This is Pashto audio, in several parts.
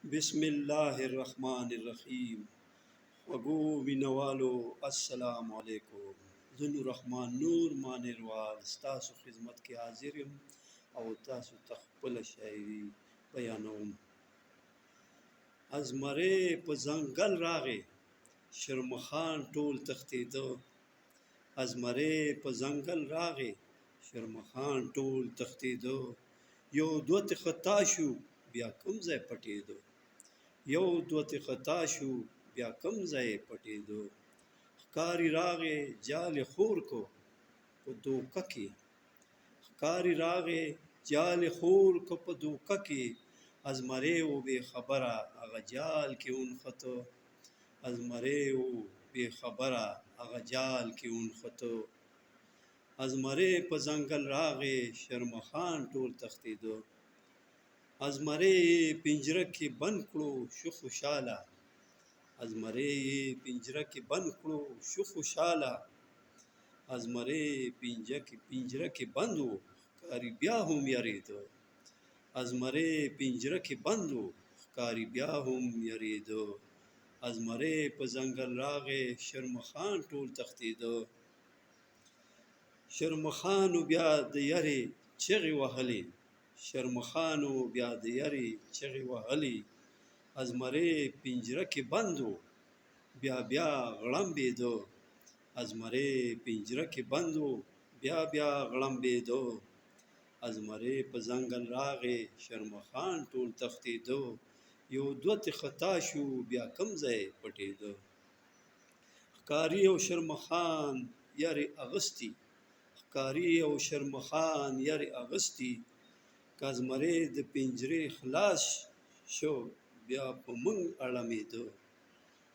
بسم الله الرحمن الرحیم. وګو مینوالو السلام علیکم. زه نور رحمان نور مانیروال ستاسو خدمت کې حاضر یم او تاسو ته خپله شاعري بیانوم. ازمرے په ځنګل راغی شرمخان ټول تښتېده. ازمرے په ځنګل راغی شرمخان ټول تښتېده. یو دوه ته خطا شو بیا کوم ځای پټېده. یو دوه ته خطا شو بیا کوم ځای پټېده. ښکاري راغی جال خور کو په دوکه کې. ښکاري راغی جال خور کو په دوکه کې. ازمرے و بې خبره هغه جال کې ونښته. ازمرے و بې خبره هغه جال کې ونښته. ازمرے په ځنګل راغی شرمخان ټول تښتېده. ازمرے یې پنجره کې بند کړو شو خوشاله. ازمرے یې پنجره کې بند کړو شو خوشاله. ازمرے پنجره کې بند و ښکاري بیا هم یریده. ازمرے پنجره کې بند و ښکاري بیا هم یریده. ازمرے په ځنګل راغی شرمخان ټول تښتېده. شرمخانو بیا د یرې چغې وهلې. شرمخانو بیا د یرې چغې وهلې. ازمرے پنجره کې بند و بیا غړمبېده. ازمرے پنجره کې بند و بیا غړمبېده. ازمرے په ځنګل راغی شرمخان ټول تښتېده. یو دوه ته خطا شو بیا کوم ځای پټېده. ښکاري او شرمخان یرې اغوستي. ښکاري او شرمخان یرې اغوستي. که ازمرے د پنجرې خلاص شو بیا په موږ اړمېده.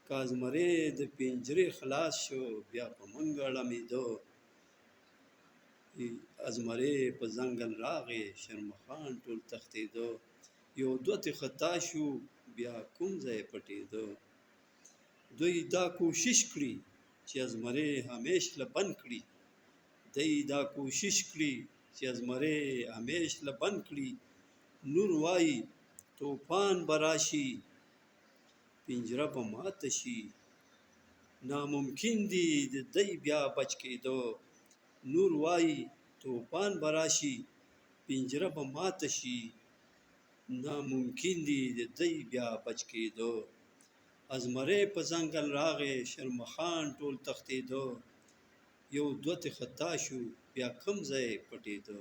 که ازمرے د پنجرې خلاص شو بیا په موږ اړمېده. ازمرے په ځنګل راغی شرمخان ټول تښتېده. یو دوه ته خطا شو بیا کوم ځای پټېده. دوی دا کوشش کړي چې ازمرے همیش له بند کړي. دوی دا کوشش کړي چې ازمرے همیش له بند کړي. نور وایي طوفان به راشي پنجره به ماته شي. ناممکن دي د دی بیا بچ کېده. نور وایي طوفان به راشي پنجره به ماته شي. ناممکن دي د دی بیا بچ کېده. ازمرے په ځنګل راغی شرمخان ټول تښتېده. یو دوه ته خطا شو بیا کوم ځای پټېده.